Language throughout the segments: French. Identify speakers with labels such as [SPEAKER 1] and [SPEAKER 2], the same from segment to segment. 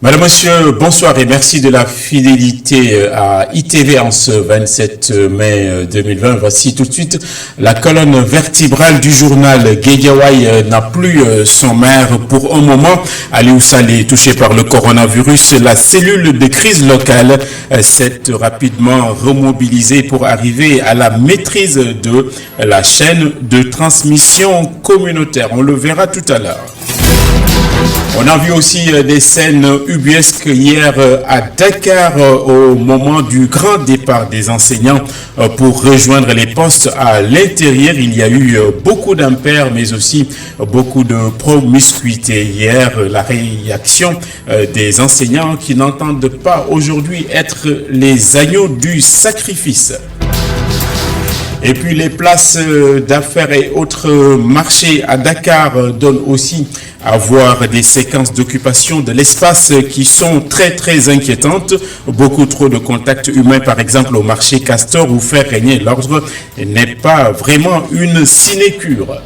[SPEAKER 1] Madame, Monsieur, bonsoir et merci de la fidélité à ITV en ce 27 mai 2020. Voici tout de suite la colonne vertébrale du journal. Guédiawaye n'a plus son maire pour un moment. Aliou Saleh est touché par le coronavirus. La cellule de crise locale s'est rapidement remobilisée pour arriver à la maîtrise de la chaîne de transmission communautaire. On le verra tout à l'heure. On a vu aussi des scènes ubuesques hier à Dakar au moment du grand départ des enseignants pour rejoindre les postes à l'intérieur. Il y a eu beaucoup d'impairs mais aussi beaucoup de promiscuité. Hier, la réaction des enseignants qui n'entendent pas aujourd'hui être les agneaux du sacrifice. Et puis les places d'affaires et autres marchés à Dakar donnent aussi à voir des séquences d'occupation de l'espace qui sont très inquiétantes. Beaucoup trop de contacts humains, par exemple au marché Castor, où faire régner l'ordre n'est pas vraiment une sinécure.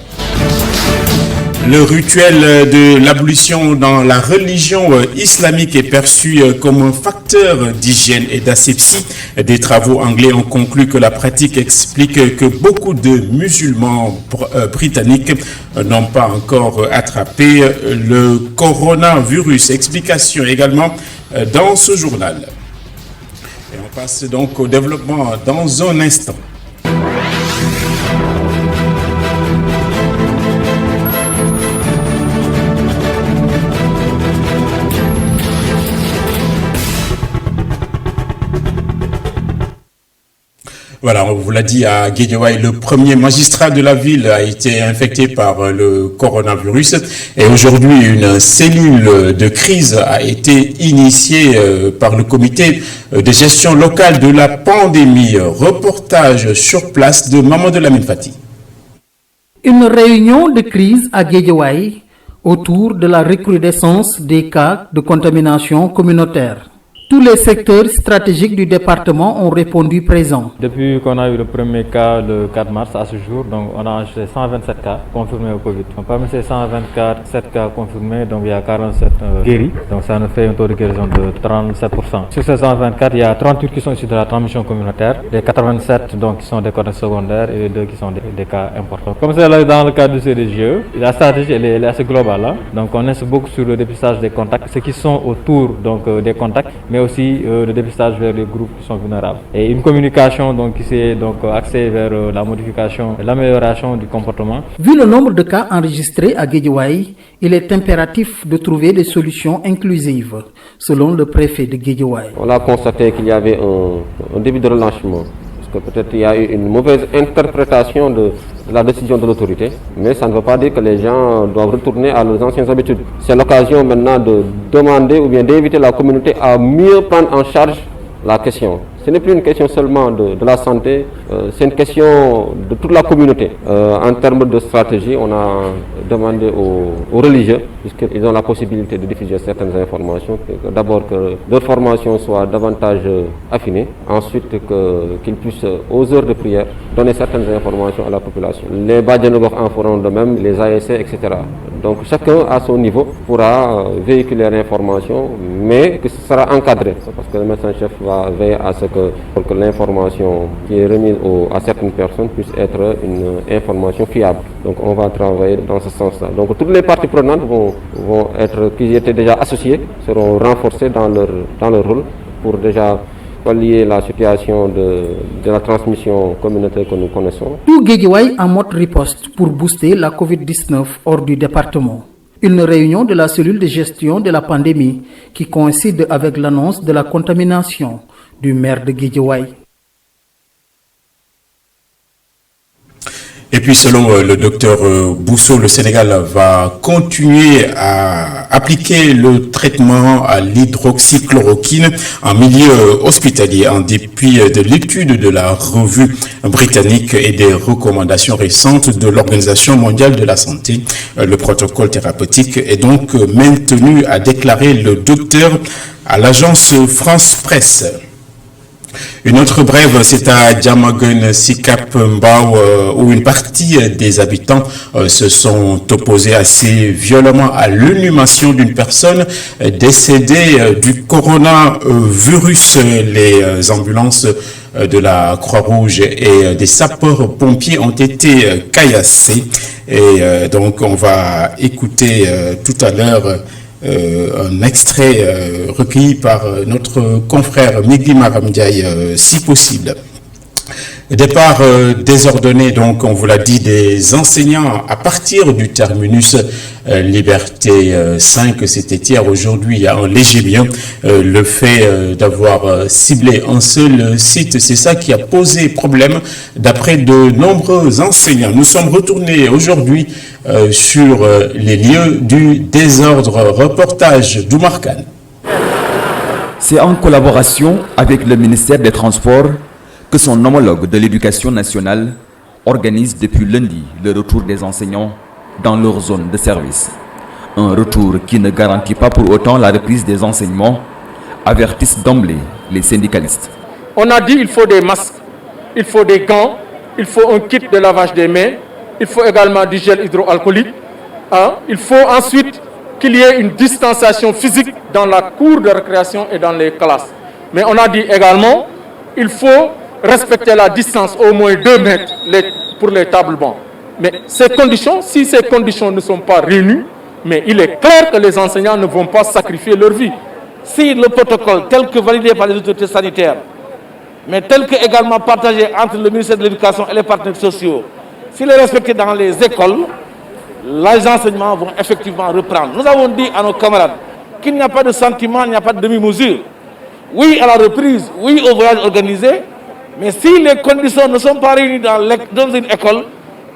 [SPEAKER 1] Le rituel de l'ablution dans la religion islamique est perçu comme un facteur d'hygiène et d'asepsie. Des travaux anglais ont conclu que la pratique explique que beaucoup de musulmans britanniques n'ont pas encore attrapé le coronavirus. Explication également dans ce journal. Et on passe donc au développement dans un instant. Voilà, on vous l'a dit à Guédiawaye, le premier magistrat de la ville a été infecté par le coronavirus et aujourd'hui une cellule de crise a été initiée par le comité de gestion locale de la pandémie. Reportage sur place de Mamadou Lamine Fati.
[SPEAKER 2] Une réunion de crise à Guédiawaye autour de la recrudescence des cas de contamination communautaire. Tous les secteurs stratégiques du département ont répondu présents.
[SPEAKER 3] Depuis qu'on a eu le premier cas le 4 mars à ce jour, donc on a enregistré 127 cas confirmés au Covid. Donc, parmi ces 124, 7 cas confirmés, donc il y a 47 guéris. Donc ça nous fait un taux de guérison de 37%. Sur ces 124, il y a 38 qui sont issus de la transmission communautaire, les 87 donc, qui sont des cas secondaires et les 2 qui sont des cas importants. Comme c'est dans le cas du CDGE, la stratégie elle est assez globale. Hein? Donc on insiste beaucoup sur le dépistage des contacts, ceux qui sont autour donc, des contacts, mais aussi le dépistage vers les groupes qui sont vulnérables. Et une communication donc, qui s'est donc, axée vers la modification et l'amélioration du comportement.
[SPEAKER 2] Vu le nombre de cas enregistrés à Guédiawaye, il est impératif de trouver des solutions inclusives, selon le préfet de Guédiawaye.
[SPEAKER 4] On a constaté qu'il y avait un début de relâchement. Parce que peut-être il y a eu une mauvaise interprétation de la décision de l'autorité, mais ça ne veut pas dire que les gens doivent retourner à leurs anciennes habitudes. C'est l'occasion maintenant de demander ou bien d'inviter la communauté à mieux prendre en charge la question. Ce n'est plus une question seulement de la santé, c'est une question de toute la communauté. En termes de stratégie, on a demandé aux religieux, puisqu'ils ont la possibilité de diffuser certaines informations, d'abord que leur formation soit davantage affinée, ensuite qu'ils puissent, aux heures de prière, donner certaines informations à la population. Les Badjanogor en feront de même, les ASC, etc. Donc chacun à son niveau pourra véhiculer l'information, mais que ce sera encadré, parce que le médecin-chef va veiller à ce que pour que l'information qui est remise à certaines personnes puisse être une information fiable. Donc on va travailler dans ce sens-là. Donc toutes les parties prenantes vont être, qui étaient déjà associées, seront renforcées dans leur rôle pour déjà pallier la situation de la transmission communautaire que nous connaissons.
[SPEAKER 2] Tout Guédiawaye en mode riposte pour booster la COVID-19 hors du département. Une réunion de la cellule de gestion de la pandémie qui coïncide avec l'annonce de la contamination du maire de Guédiawaye.
[SPEAKER 1] Et puis selon le docteur Bousso, le Sénégal va continuer à appliquer le traitement à l'hydroxychloroquine en milieu hospitalier en dépit de l'étude de la revue britannique et des recommandations récentes de l'Organisation mondiale de la santé. Le protocole thérapeutique est donc maintenu, a déclaré le docteur à l'agence France Presse. Une autre brève, c'est à Diamaguène, Sicap Mbao, où une partie des habitants se sont opposés assez violemment à l'inhumation d'une personne décédée du coronavirus. Les ambulances de la Croix-Rouge et des sapeurs-pompiers ont été caillassés. Et donc, on va écouter tout à l'heure un extrait recueilli par notre confrère Migui Maramdiaye, si possible. Départ désordonné, donc, on vous l'a dit, des enseignants à partir du terminus Liberté 5, c'était hier. Aujourd'hui, il y a un léger bien. Le fait d'avoir ciblé un seul site, c'est ça qui a posé problème d'après de nombreux enseignants. Nous sommes retournés aujourd'hui sur les lieux du désordre. Reportage d'Oumar Khan.
[SPEAKER 5] C'est en collaboration avec le ministère des Transports que son homologue de l'Éducation nationale organise depuis lundi le retour des enseignants dans leur zone de service. Un retour qui ne garantit pas pour autant la reprise des enseignements, avertissent d'emblée les syndicalistes.
[SPEAKER 6] On a dit qu'il faut des masques, il faut des gants, il faut un kit de lavage des mains, il faut également du gel hydroalcoolique. Il faut ensuite qu'il y ait une distanciation physique dans la cour de récréation et dans les classes. Mais on a dit également qu'il faut respecter la distance au moins 2 mètres pour les tables bancs. Mais ces conditions, si ces conditions ne sont pas réunies, mais il est clair que les enseignants ne vont pas sacrifier leur vie.
[SPEAKER 7] Si le protocole tel que validé par les autorités sanitaires, mais tel que également partagé entre le ministère de l'Éducation et les partenaires sociaux, s'il est respecté dans les écoles, les enseignements vont effectivement reprendre. Nous avons dit à nos camarades qu'il n'y a pas de sentiment, il n'y a pas de demi-mesure. Oui à la reprise, oui au voyage organisé, mais si les conditions ne sont pas réunies dans une école,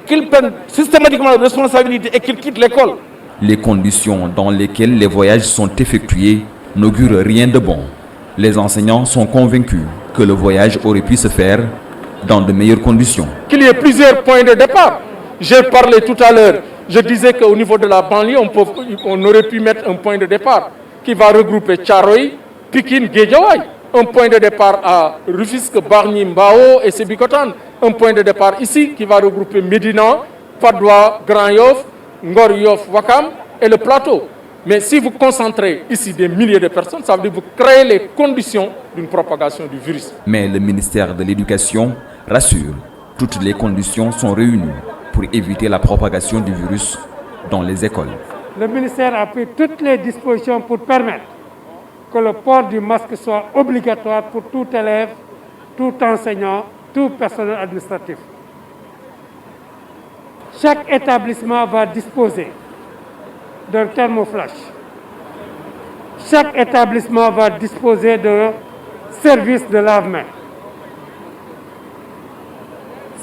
[SPEAKER 7] qu'ils prennent systématiquement la responsabilité et qu'ils quittent l'école.
[SPEAKER 5] Les conditions dans lesquelles les voyages sont effectués n'augurent rien de bon. Les enseignants sont convaincus que le voyage aurait pu se faire dans de meilleures conditions.
[SPEAKER 6] Qu'il y ait plusieurs points de départ. J'ai parlé tout à l'heure, je disais qu'au niveau de la banlieue, on aurait pu mettre un point de départ qui va regrouper Thiaroye, Pikine, Guédiawaye. Un point de départ à Rufisque, Bargny, Mbao et Sébikotane. Un point de départ ici qui va regrouper Médina, Patte d'Oie, Grand Yoff, Ngor Yoff, Ouakam et le plateau. Mais si vous concentrez ici des milliers de personnes, ça veut dire que vous créez les conditions d'une propagation du virus.
[SPEAKER 5] Mais le ministère de l'Éducation rassure, toutes les conditions sont réunies pour éviter la propagation du virus dans les écoles.
[SPEAKER 8] Le ministère a pris toutes les dispositions pour permettre que le port du masque soit obligatoire pour tout élève, tout enseignant, tout personnel administratif. Chaque établissement va disposer d'un thermoflash. Chaque établissement va disposer d'un service de lave-mains.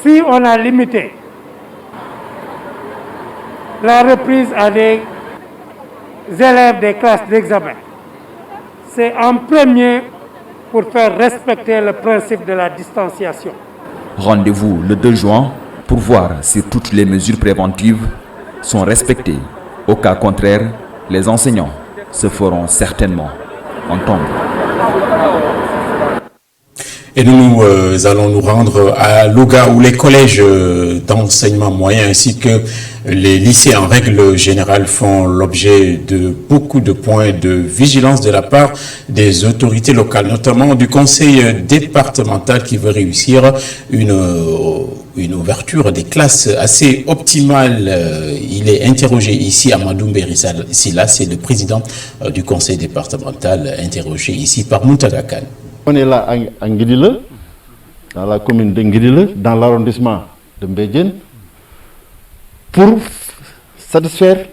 [SPEAKER 8] Si on a limité la reprise à des élèves des classes d'examen, c'est en premier pour faire respecter le principe de la distanciation.
[SPEAKER 5] Rendez-vous le 2 juin pour voir si toutes les mesures préventives sont respectées. Au cas contraire, les enseignants se feront certainement entendre.
[SPEAKER 1] Et nous allons nous rendre à Louga où les collèges d'enseignement moyen ainsi que les lycées en règle générale font l'objet de beaucoup de points de vigilance de la part des autorités locales, notamment du conseil départemental qui veut réussir une ouverture des classes assez optimale. Il est interrogé ici, Amadou Mbéry-Silla, c'est le président du conseil départemental, interrogé ici par Mountaga Kane.
[SPEAKER 9] On est là à Nguidile, dans la commune de Nguidile, dans l'arrondissement de Mbédjen, pour satisfaire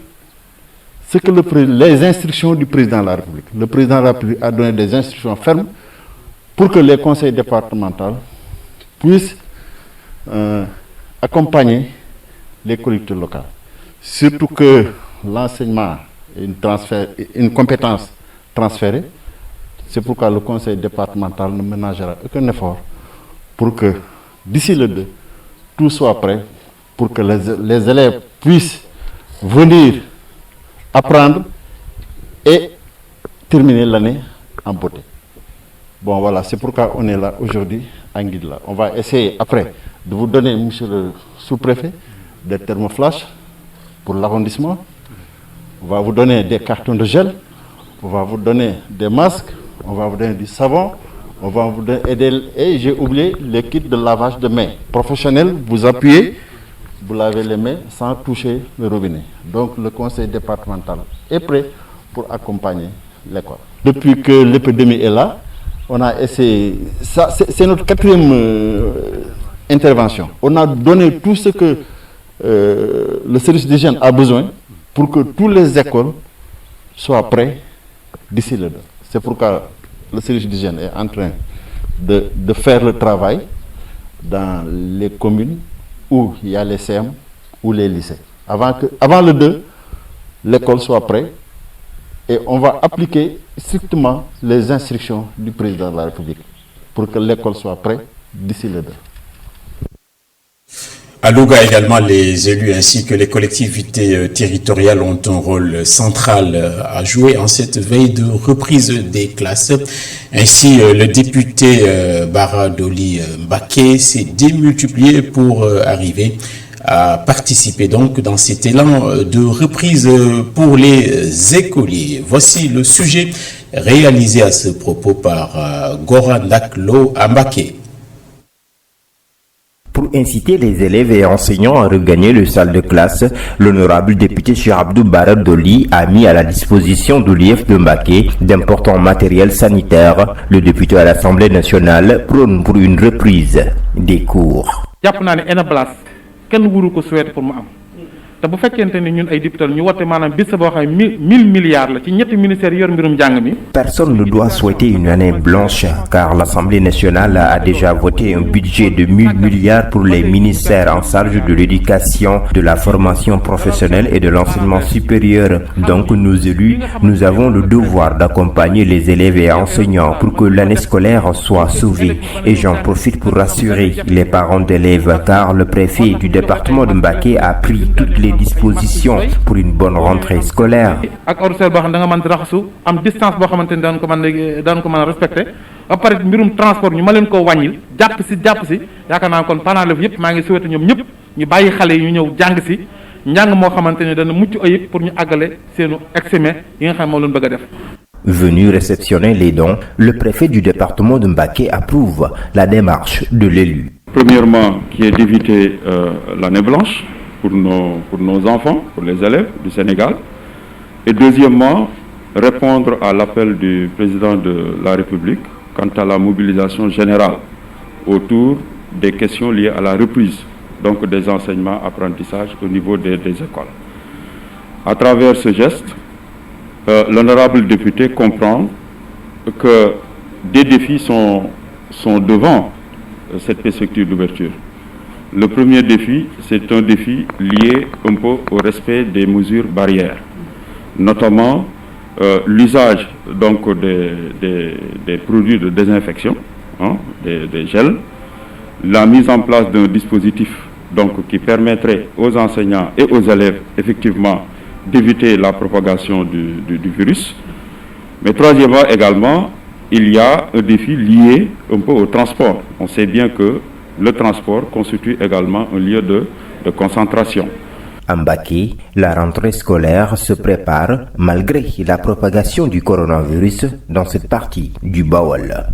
[SPEAKER 9] ce que les instructions du président de la République. Le président de la République a donné des instructions fermes pour que les conseils départementaux puissent accompagner les collectivités locales. Surtout que l'enseignement est une compétence transférée. C'est pourquoi le conseil départemental ne ménagera aucun effort pour que d'ici le 2, tout soit prêt pour que les élèves puissent venir apprendre et terminer l'année en beauté. Bon voilà, c'est pourquoi on est là aujourd'hui à Nguidla. On va essayer après de vous donner, monsieur le sous-préfet, des thermoflash pour l'arrondissement. On va vous donner des cartons de gel, on va vous donner des masques, on va vous donner du savon, on va vous donner et j'ai oublié les kits de lavage de mains professionnels. Vous appuyez, vous lavez les mains sans toucher le robinet. Donc le conseil départemental est prêt pour accompagner l'école. Depuis que l'épidémie est là, on a essayé, ça c'est notre 4e intervention. On a donné tout ce que le service d'hygiène a besoin pour que toutes les écoles soient prêtes d'ici le 2. C'est pourquoi le service d'hygiène est en train de faire le travail dans les communes où il y a les CM ou les lycées. Avant le 2, l'école soit prête et on va appliquer strictement les instructions du président de la République pour que l'école soit prête d'ici le 2.
[SPEAKER 1] À Louga également, les élus ainsi que les collectivités territoriales ont un rôle central à jouer en cette veille de reprise des classes. Ainsi, le député Bara Dolly Mbaké s'est démultiplié pour arriver à participer donc dans cet élan de reprise pour les écoliers. Voici le sujet réalisé à ce propos par Gora Naklo Mbaké.
[SPEAKER 10] Pour inciter les élèves et enseignants à regagner le salle de classe, l'honorable député Cheikh Abdou Bara Dolly a mis à la disposition de l'IEF de Mbaké d'importants matériels sanitaires. Le député à l'Assemblée nationale prône pour une reprise des cours.
[SPEAKER 6] te bu fekkente ni ñun ay député ñu wote maanaam bis boo xam ne 1000 milliards la ci ñetti ministères yor mbirum njàng mi.
[SPEAKER 10] Personne ne doit souhaiter une année blanche car l'Assemblée nationale a déjà voté un budget de 1000 milliards pour les ministères en charge de l'éducation, de la formation professionnelle et de l'enseignement supérieur. Donc nos élus, nous avons le devoir d'accompagner les élèves et enseignants pour que l'année scolaire soit sauvée. Et j'en profite pour rassurer les parents d'élèves car le préfet du département de Mbaké a pris toutes les dispositions pour une bonne rentrée scolaire.
[SPEAKER 6] ak ordre boo xam da nga mën di raxasu am distance boo xamante ni daan ko mën a respecté ba pare mbirum transport ñu ma leen koo wàññil jàpp si yaakaar naa kon pendant le yëpp maa ngi souhaité ñoom ñëpp ñu bàyyi xale yi ñu ñëw jàng si njàng moo xamante ne dana mucc ayib pour ñu àggale seenu examen yi nga xam moom lañ bëgg a def.
[SPEAKER 10] Venu réceptionner les dons, le préfet du département de Mbaké approuve la démarche de l'élu.
[SPEAKER 11] Premièrement, qui est d'éviter l'année blanche pour nos enfants, pour les élèves du Sénégal. Et deuxièmement, répondre à l'appel du président de la République quant à la mobilisation générale autour des questions liées à la reprise donc des enseignements apprentissages au niveau des écoles. À travers ce geste, l'honorable député comprend que des défis sont devant cette perspective d'ouverture. Le premier défi, c'est un défi lié un peu au respect des mesures barrières, notamment l'usage donc des produits de désinfection, des gels, la mise en place d'un dispositif donc qui permettrait aux enseignants et aux élèves effectivement d'éviter la propagation du virus. Mais troisièmement également, il y a un défi lié un peu au transport. On sait bien que le transport constitue également un lieu de concentration.
[SPEAKER 10] À Mbaké, la rentrée scolaire se prépare malgré la propagation du coronavirus dans cette partie du Baol.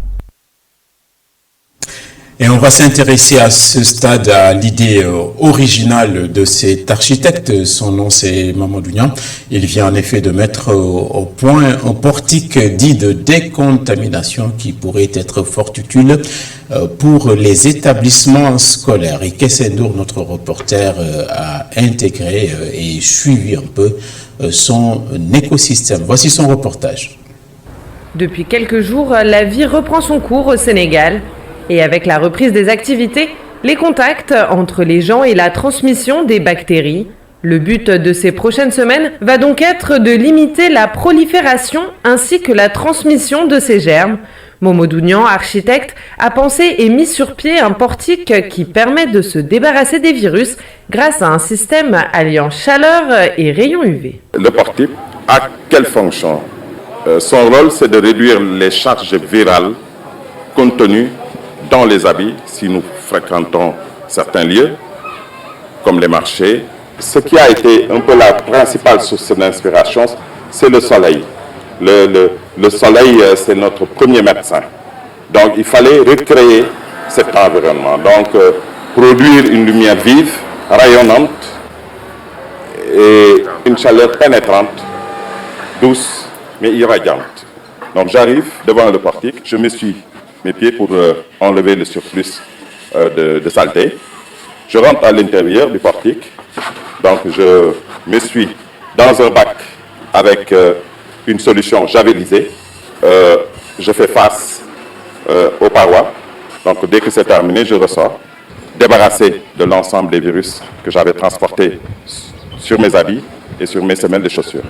[SPEAKER 1] Et on va s'intéresser à ce stade à l'idée originale de cet architecte. Son nom c'est Mamadou Niang. Il vient en effet de mettre au point un portique dit de décontamination qui pourrait être fort utile pour les établissements scolaires. Et Kessendour, notre reporter, a intégré et suivi un peu son écosystème. Voici son reportage.
[SPEAKER 12] Depuis quelques jours, la vie reprend son cours au Sénégal. Et avec la reprise des activités, les contacts entre les gens et la transmission des bactéries. Le but de ces prochaines semaines va donc être de limiter la prolifération ainsi que la transmission de ces germes. Mamadou Niang, architecte, a pensé et mis sur pied un portique qui permet de se débarrasser des virus grâce à un système alliant chaleur et rayons UV.
[SPEAKER 13] Le portique a quelle fonction? Son rôle, c'est de réduire les charges virales contenu dans les habits si nous fréquentons certains lieux, comme les marchés. Ce qui a été un peu la principale source d'inspiration, c'est le soleil. Le soleil, c'est notre premier médecin. Donc il fallait recréer cet environnement. Donc produire une lumière vive, rayonnante et une chaleur pénétrante, douce mais irradiante. Donc j'arrive devant le portique, je m'essuie mes pieds pour enlever le surplus de saleté. Je rentre à l'intérieur du portique, donc je m'essuie dans un bac avec une solution javelisée. Je fais face aux parois. Donc dès que c'est terminé, je ressors, débarrassé de l'ensemble des virus que j'avais transportés sur mes habits et sur mes semelles de chaussures.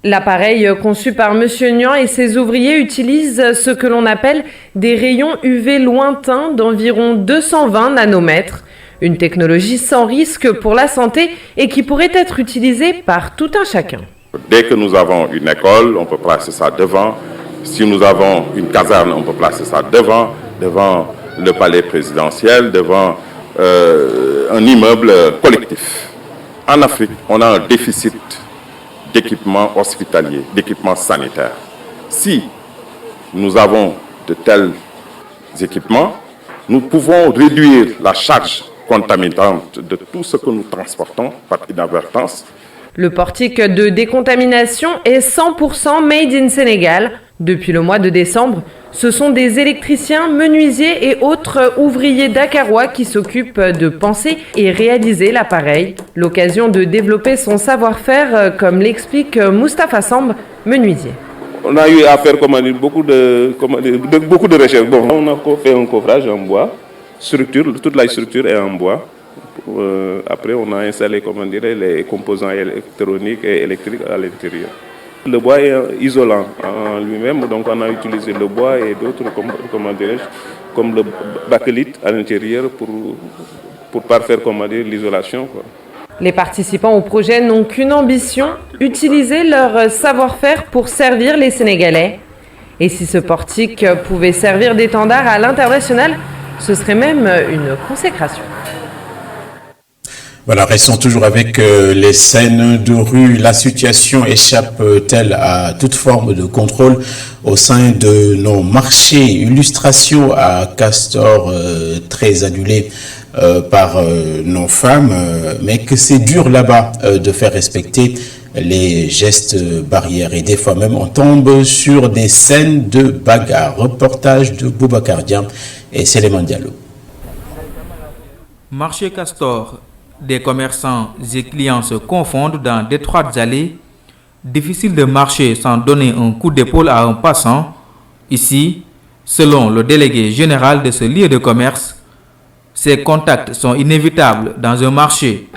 [SPEAKER 12] L'appareil conçu par M. Nian et ses ouvriers utilise ce que l'on appelle des rayons UV lointains d'environ 220 nanomètres, une technologie sans risque pour la santé et qui pourrait être utilisée par tout un chacun.
[SPEAKER 13] Dès que nous avons une école, on peut placer ça devant. Si nous avons une caserne, on peut placer ça devant le palais présidentiel, devant un immeuble collectif. En Afrique, on a un déficit d'équipements hospitaliers, d'équipements sanitaires. Si nous avons de tels équipements, nous pouvons réduire la charge contaminante de tout ce que nous transportons par inadvertance.
[SPEAKER 12] Le portique de décontamination est 100% made in Sénégal. Depuis le mois de décembre, ce sont des électriciens, menuisiers et autres ouvriers dakarois qui s'occupent de penser et réaliser l'appareil. L'occasion de développer son savoir-faire, comme l'explique Moustapha Samb, menuisier.
[SPEAKER 14] On a eu à faire beaucoup de recherches. Bon, on a fait un coffrage en bois, toute la structure est en bois. Après, on a installé les composants électroniques et électriques à l'intérieur. Le bois est isolant en lui-même, donc on a utilisé le bois et d'autres, comme le bakélite à l'intérieur pour parfaire l'isolation.
[SPEAKER 12] Les participants au projet n'ont qu'une ambition, utiliser leur savoir-faire pour servir les Sénégalais. Et si ce portique pouvait servir d'étendard à l'international, ce serait même une consécration.
[SPEAKER 1] Voilà, restons toujours avec les scènes de rue. La situation échappe-t-elle à toute forme de contrôle au sein de nos marchés? Illustration à Castor, très adulé par nos femmes, mais que c'est dur là-bas de faire respecter les gestes barrières. Et des fois même, on tombe sur des scènes de bagarre. Reportage de Boubacar Diam et Séléman Diallo.
[SPEAKER 15] Marché Castor. Des commerçants et clients se confondent dans d'étroites allées. Difficile de marcher sans donner un coup d'épaule à un passant. Ici, selon le délégué général de ce lieu de commerce, ces contacts sont inévitables dans un marché.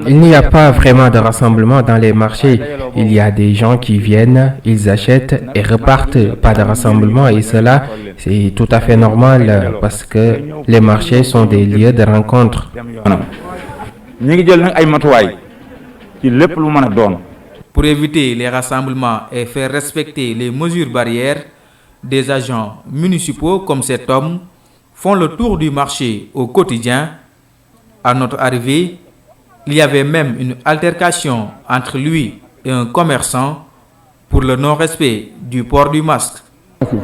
[SPEAKER 16] Il n'y a pas vraiment de rassemblement dans les marchés. Il y a des gens qui viennent, ils achètent et repartent. Pas de rassemblement et cela, c'est tout à fait normal parce que les marchés sont des lieux de rencontre.
[SPEAKER 15] Pour éviter les rassemblements et faire respecter les mesures barrières, des agents municipaux comme cet homme font le tour du marché au quotidien. À notre arrivée, il y avait même une altercation entre lui et un commerçant pour le non-respect du port du masque.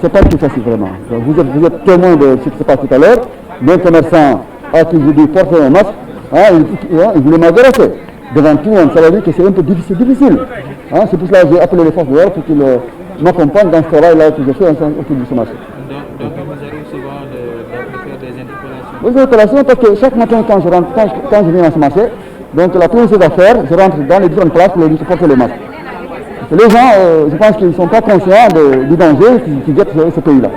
[SPEAKER 17] C'est pas tout facile vraiment. Vous êtes témoin de ce qui se passe tout à l'heure. D'un commerçant à qui je dis porter un masque, il voulait m'agresser. Devant tout le monde, ça veut dire que c'est un peu difficile. C'est pour cela que j'ai appelé les forces de l'ordre pour qu'ils m'accompagnent dans ce travail-là que je fais autour de ce marché.
[SPEAKER 15] Donc vous arrivez souvent de faire des interpellations?
[SPEAKER 17] Oui, des interpellations parce que chaque matin quand je viens dans ce marché, donc la première chose à faire, je rentre dans les différentes places pour les porter le masque. Les gens, je pense qu'ils ne sont pas conscients du danger qui guette ce pays-là.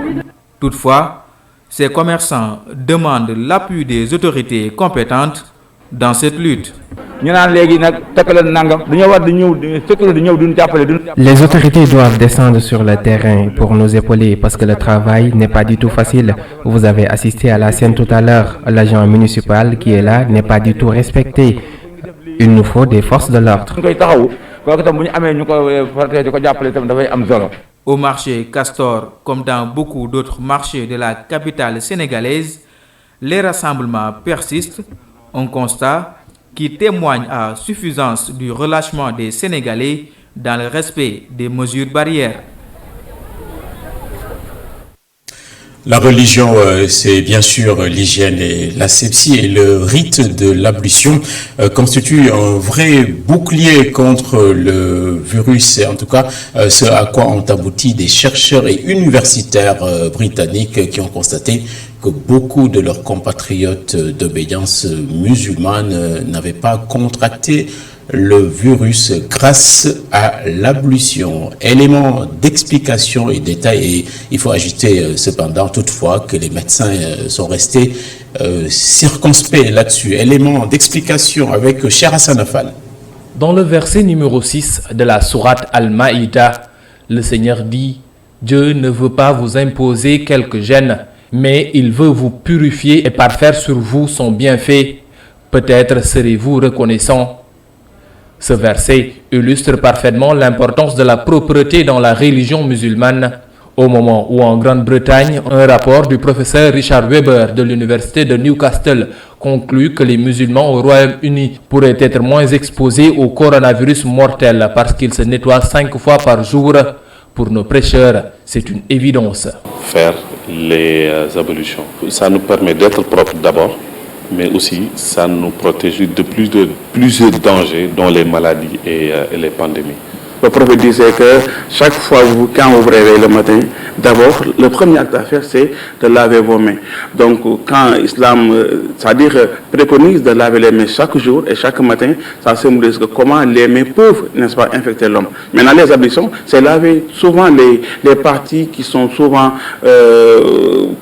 [SPEAKER 15] Toutefois, ces commerçants demandent l'appui des autorités compétentes dans cette lutte.
[SPEAKER 16] Les autorités doivent descendre sur le terrain pour nous épauler parce que le travail n'est pas du tout facile. Vous avez assisté à la scène tout à l'heure. L'agent municipal qui est là n'est pas du tout respecté. Il nous faut des forces de l'ordre.
[SPEAKER 15] Au marché Castor, comme dans beaucoup d'autres marchés de la capitale sénégalaise, les rassemblements persistent, un constat qui témoigne à suffisance du relâchement des Sénégalais dans le respect des mesures barrières.
[SPEAKER 1] La religion, c'est bien sûr l'hygiène et l'asepsie, et le rite de l'ablution constitue un vrai bouclier contre le virus, et en tout cas ce à quoi ont abouti des chercheurs et universitaires britanniques qui ont constaté que beaucoup de leurs compatriotes d'obédience musulmane n'avaient pas contracté le virus grâce à l'ablution. Élément d'explication et détail, et il faut ajouter cependant toutefois que les médecins sont restés circonspects là-dessus. Élément d'explication avec Cheikh Hassan Affan.
[SPEAKER 18] Dans le verset numéro 6 de la sourate Al-Maïda, le Seigneur dit: Dieu ne veut pas vous imposer quelque gêne, mais il veut vous purifier et parfaire sur vous son bienfait. Peut-être serez-vous reconnaissant. Ce verset illustre parfaitement l'importance de la propreté dans la religion musulmane, au moment où en Grande-Bretagne, un rapport du professeur Richard Weber de l'université de Newcastle conclut que les musulmans au Royaume-Uni pourraient être moins exposés au coronavirus mortel parce qu'ils se nettoient 5 fois par jour. Pour nos prêcheurs, c'est une évidence.
[SPEAKER 19] Faire les ablutions, ça nous permet d'être propres d'abord, mais aussi ça nous protège de plusieurs dangers, dont les maladies et les pandémies.
[SPEAKER 20] Le prophète disait que chaque fois quand vous vous réveillez le matin, d'abord, le premier acte à faire, c'est de laver vos mains. Donc, quand l'islam, c'est-à-dire préconise de laver les mains chaque jour et chaque matin, ça symbolise que comment les mains peuvent, n'est-ce pas, infecter l'homme. Maintenant, les ablutions, c'est laver souvent les parties qui sont souvent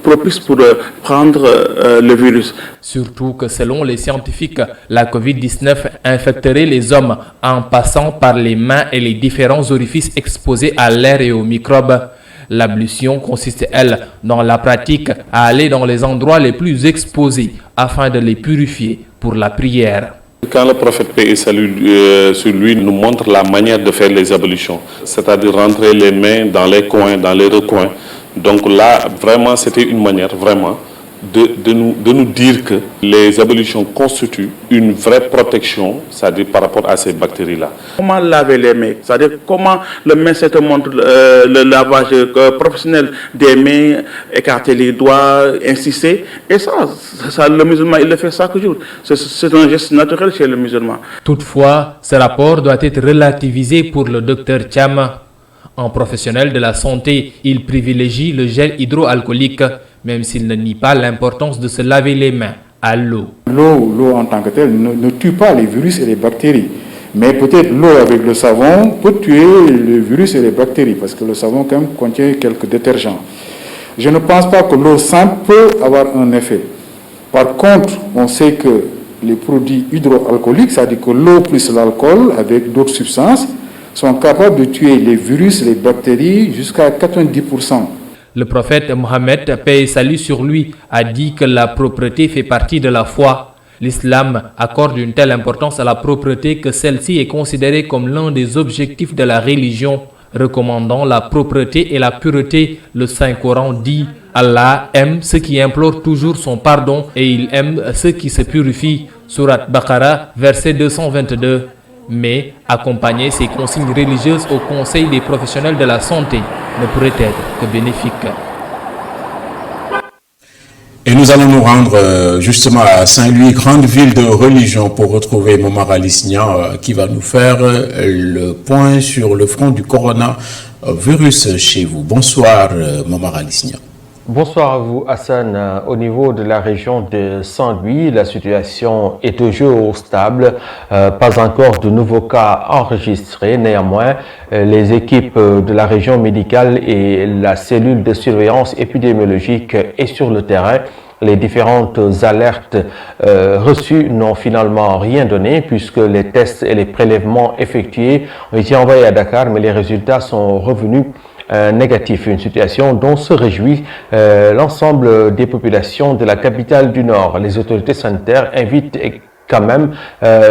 [SPEAKER 20] propices pour prendre le virus.
[SPEAKER 18] Surtout que selon les scientifiques, la COVID-19 infecterait les hommes en passant par les mains et les différents orifices exposés à l'air et aux microbes. L'ablution consiste, elle, dans la pratique, à aller dans les endroits les plus exposés afin de les purifier pour la prière.
[SPEAKER 19] Quand le prophète paix et salut sur lui nous montre la manière de faire les ablutions, c'est-à-dire rentrer les mains dans les coins, dans les recoins. Donc là, vraiment, c'était une manière, vraiment, de nous dire que les ablutions constituent une vraie protection, c'est-à-dire par rapport à ces bactéries-là.
[SPEAKER 20] Comment laver les mains, c'est-à-dire comment le médecin te montre le lavage professionnel des mains, écarter les doigts, insister. Et ça, le musulman, il le fait chaque jour. C'est un geste naturel chez le musulman.
[SPEAKER 18] Toutefois, ce rapport doit être relativisé pour le docteur Thiam. En professionnel de la santé, il privilégie le gel hydroalcoolique, même s'il ne nie pas l'importance de se laver les mains à l'eau.
[SPEAKER 21] L'eau en tant que telle ne tue pas les virus et les bactéries. Mais peut-être l'eau avec le savon peut tuer les virus et les bactéries, parce que le savon quand même contient quelques détergents. Je ne pense pas que l'eau simple peut avoir un effet. Par contre, on sait que les produits hydroalcooliques, c'est-à-dire que l'eau plus l'alcool avec d'autres substances, sont capables de tuer les virus et les bactéries jusqu'à 90%.
[SPEAKER 18] Le prophète Mohammed, paix et salut sur lui, a dit que la propreté fait partie de la foi. L'islam accorde une telle importance à la propreté que celle-ci est considérée comme l'un des objectifs de la religion. Recommandant la propreté et la pureté, le Saint-Coran dit: Allah aime ceux qui implorent toujours son pardon et il aime ceux qui se purifient. Surat Baqarah, verset 222. Mais accompagner ces consignes religieuses au conseil des professionnels de la santé ne pourrait être que bénéfique.
[SPEAKER 1] Et nous allons nous rendre justement à Saint-Louis, grande ville de religion, pour retrouver Momar Alisnia qui va nous faire le point sur le front du coronavirus chez vous. Bonsoir Momar Alisnia.
[SPEAKER 22] Bonsoir à vous Hassan. Au niveau de la région de Saint-Louis, la situation est toujours stable. Pas encore de nouveaux cas enregistrés. Néanmoins, les équipes de la région médicale et la cellule de surveillance épidémiologique est sur le terrain. Les différentes alertes reçues n'ont finalement rien donné puisque les tests et les prélèvements effectués ont été envoyés à Dakar, mais les résultats sont revenus négatif, une situation dont se réjouit l'ensemble des populations de la capitale du Nord. Les autorités sanitaires invitent quand même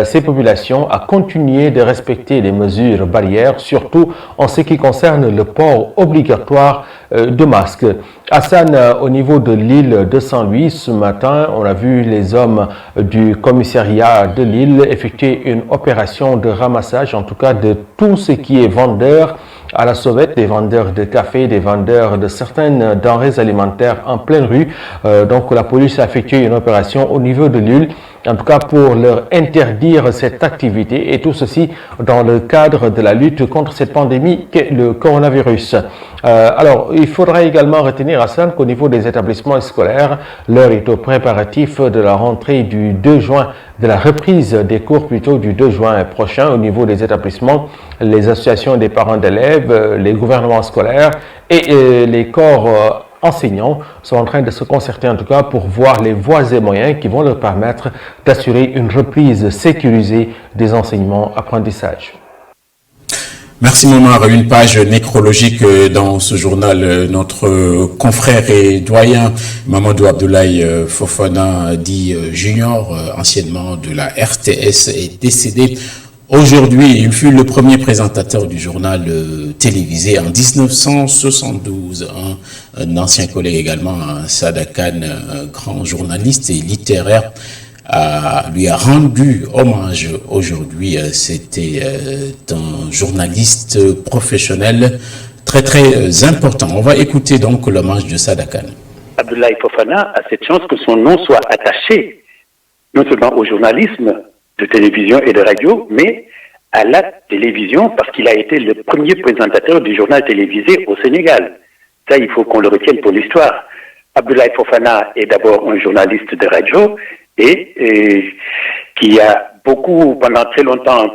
[SPEAKER 22] ces populations à continuer de respecter les mesures barrières, surtout en ce qui concerne le port obligatoire de masques. Hassan, au niveau de l'île de Saint-Louis, ce matin, on a vu les hommes du commissariat de l'île effectuer une opération de ramassage, en tout cas de tout ce qui est vendeur à la sauvette, des vendeurs de café, des vendeurs de certaines denrées alimentaires en pleine rue. Donc la police a effectué une opération au niveau de l'île, en tout cas pour leur interdire cette activité, et tout ceci dans le cadre de la lutte contre cette pandémie qu'est le coronavirus. Alors, il faudra également retenir, Hassan, qu'au niveau des établissements scolaires, l'heure est au préparatif de la rentrée du 2 juin, de la reprise des cours plutôt du 2 juin prochain au niveau des établissements. Les associations des parents d'élèves, les gouvernements scolaires et les corps enseignants sont en train de se concerter en tout cas pour voir les voies et moyens qui vont leur permettre d'assurer une reprise sécurisée des enseignements-apprentissages.
[SPEAKER 1] Merci Momar. Une page nécrologique dans ce journal. Notre confrère et doyen Mamadou Abdoulaye Fofana dit Junior, anciennement de la RTS, est décédé aujourd'hui. Il fut le premier présentateur du journal télévisé en 1972. Un ancien collègue également, Sada Khan, un grand journaliste et littéraire, lui a rendu hommage aujourd'hui. C'était un journaliste professionnel très important. On va écouter donc l'hommage de Sada Khan.
[SPEAKER 3] Abdoulaye Fofana a cette chance que son nom soit attaché non seulement au journalisme de télévision et de radio, mais à la télévision, parce qu'il a été le premier présentateur du journal télévisé au Sénégal. Ça, il faut qu'on le retienne pour l'histoire. Abdoulaye Fofana est d'abord un journaliste de radio et qui a beaucoup, pendant très longtemps,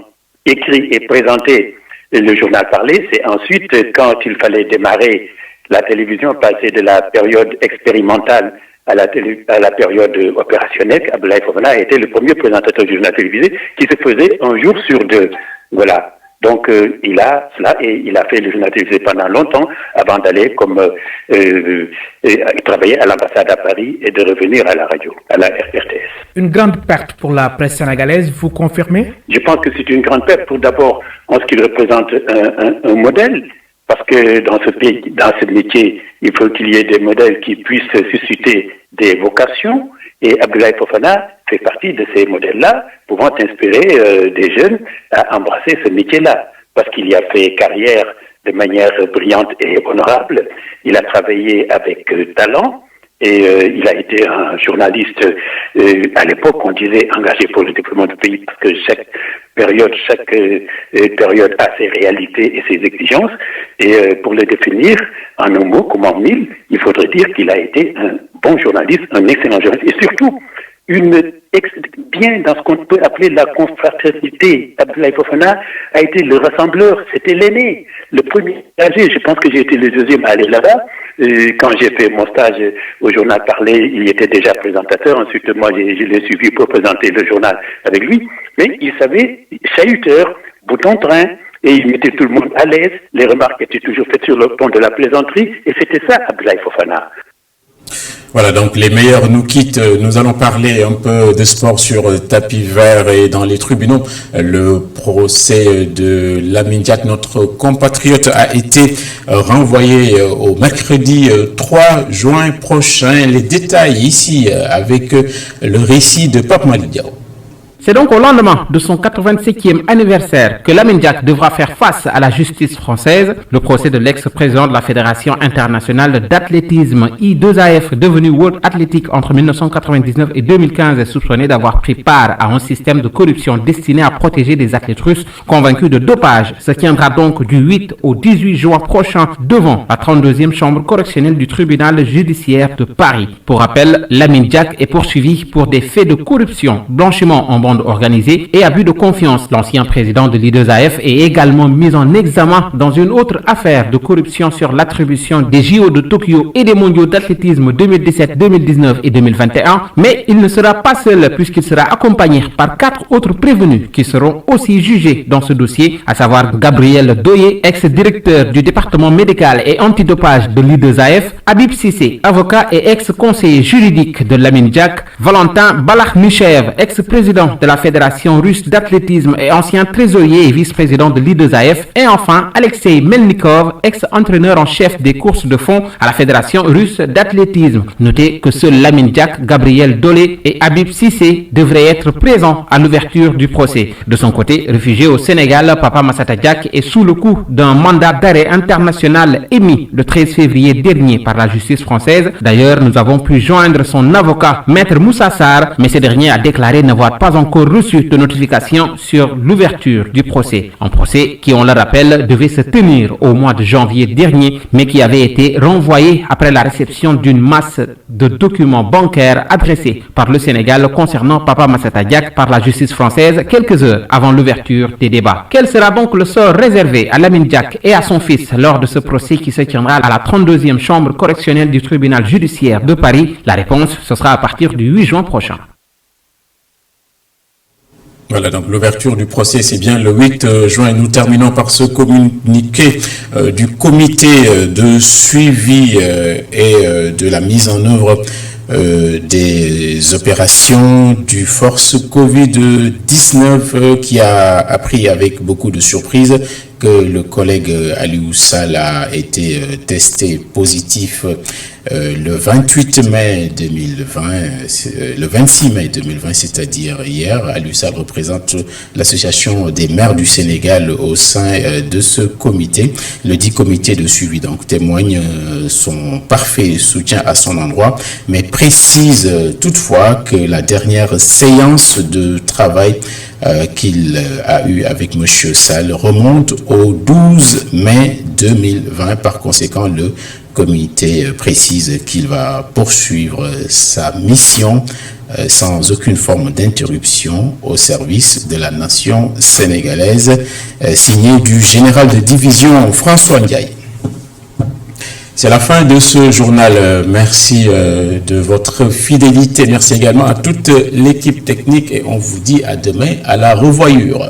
[SPEAKER 3] écrit et présenté le journal parlé. C'est ensuite, quand il fallait démarrer la télévision, passer de la période expérimentale à la période opérationnelle, Abdoulaye Fofana a été le premier présentateur du journal télévisé qui se faisait un jour sur deux. Voilà. Donc, il a cela et il a fait le journal télévisé pendant longtemps avant d'aller travailler à l'ambassade à Paris et de revenir à la radio, à la RTS.
[SPEAKER 4] Une grande perte pour la presse sénégalaise, vous confirmez?
[SPEAKER 3] Je pense que c'est une grande perte pour d'abord en ce qu'il représente un modèle. Parce que dans ce pays, dans ce métier, il faut qu'il y ait des modèles qui puissent susciter des vocations. Et Abdoulaye Fofana fait partie de ces modèles-là, pouvant inspirer des jeunes à embrasser ce métier-là. Parce qu'il y a fait carrière de manière brillante et honorable. Il a travaillé avec talent. Et il a été un journaliste, à l'époque, on disait engagé pour le développement du pays, parce que chaque période a ses réalités et ses exigences. Et pour le définir en un mot comme en mille, il faudrait dire qu'il a été un bon journaliste, un excellent journaliste, et surtout bien dans ce qu'on peut appeler la confraternité. Abdoulaye Fofana a été le rassembleur, c'était l'aîné, le premier âgé. Je pense que j'ai été le deuxième à aller là-bas. Quand j'ai fait mon stage au journal Parler, il était déjà présentateur. Ensuite, moi, je l'ai suivi pour présenter le journal avec lui. Mais il savait, chahuteur, bouton-train, et il mettait tout le monde à l'aise. Les remarques étaient toujours faites sur le ton de la plaisanterie. Et c'était ça, Abdoulaye Fofana.
[SPEAKER 1] Voilà, donc les meilleurs nous quittent. Nous allons parler un peu de sport sur tapis vert et dans les tribunaux. Le procès de Lamine Diack, notre compatriote, a été renvoyé au mercredi 3 juin prochain. Les détails ici avec le récit de Pape Malick Diaw.
[SPEAKER 2] C'est donc au lendemain de son 87e anniversaire que Lamine Diack devra faire face à la justice française. Le procès de l'ex-président de la Fédération internationale d'athlétisme I2AF, devenu World Athletic entre 1999 et 2015, est soupçonné d'avoir pris part à un système de corruption destiné à protéger des athlètes russes convaincus de dopage. Ce tiendra donc du 8 au 18 juin prochain devant la 32e chambre correctionnelle du tribunal judiciaire de Paris. Pour rappel, Lamine Diack est poursuivi pour des faits de corruption, blanchiment en bande organisée et abus de confiance. L'ancien président de l'I2AF est également mis en examen dans une autre affaire de corruption sur l'attribution des JO de Tokyo et des mondiaux d'athlétisme 2017, 2019 et 2021. Mais il ne sera pas seul puisqu'il sera accompagné par 4 autres prévenus qui seront aussi jugés dans ce dossier, à savoir Gabriel Doye, ex-directeur du département médical et antidopage de l'I2AF, Habib Sissé, avocat et ex-conseiller juridique de Lamine Diack, Valentin Balakh Michev, ex-président
[SPEAKER 7] de la Fédération russe d'athlétisme et ancien trésorier et vice-président de l'I2AF. Et enfin, Alexei Melnikov, ex-entraîneur en chef des courses de fond à la Fédération russe d'athlétisme. Notez que seuls Lamine Diack, Gabriel Dolé et Habib Cissé devraient être présents à l'ouverture du procès. De son côté, réfugié au Sénégal, Papa Massata Diack est sous le coup d'un mandat d'arrêt international émis le 13 février dernier par la justice française. D'ailleurs, nous avons pu joindre son avocat, Maître Moussa Sarr, mais ce dernier a déclaré n'avoir pas encore reçu de notification sur l'ouverture du procès. Un procès qui, on le rappelle, devait se tenir au mois de janvier dernier, mais qui avait été renvoyé après la réception d'une masse de documents bancaires adressés par le Sénégal concernant Papa Massata Diack par la justice française quelques heures avant l'ouverture des débats. Quel sera donc le sort réservé à Lamine Diack et à son fils lors de ce procès qui se tiendra à la 32e chambre correctionnelle du tribunal judiciaire de Paris? La réponse, ce sera à partir du 8 juin prochain.
[SPEAKER 1] Voilà, donc l'ouverture du procès, c'est bien le 8 juin. Nous terminons par ce communiqué du comité de suivi et de la mise en œuvre des opérations du Force Covid-19 qui a appris avec beaucoup de surprise que le collègue Aliou Sall a été testé positif le 28 mai 2020, le 26 mai 2020, c'est-à-dire hier. Aliou Sall représente l'association des maires du Sénégal au sein de ce comité. Le dit comité de suivi donc témoigne son parfait soutien à son endroit, mais précise toutefois que la dernière séance de travail qu'il a eu avec M. Sall remonte au 12 mai 2020. Par conséquent, le comité précise qu'il va poursuivre sa mission sans aucune forme d'interruption au service de la nation sénégalaise. Signé du général de division François Ndiaye. C'est la fin de ce journal. Merci de votre fidélité. Merci également à toute l'équipe technique et on vous dit à demain à la revoyure.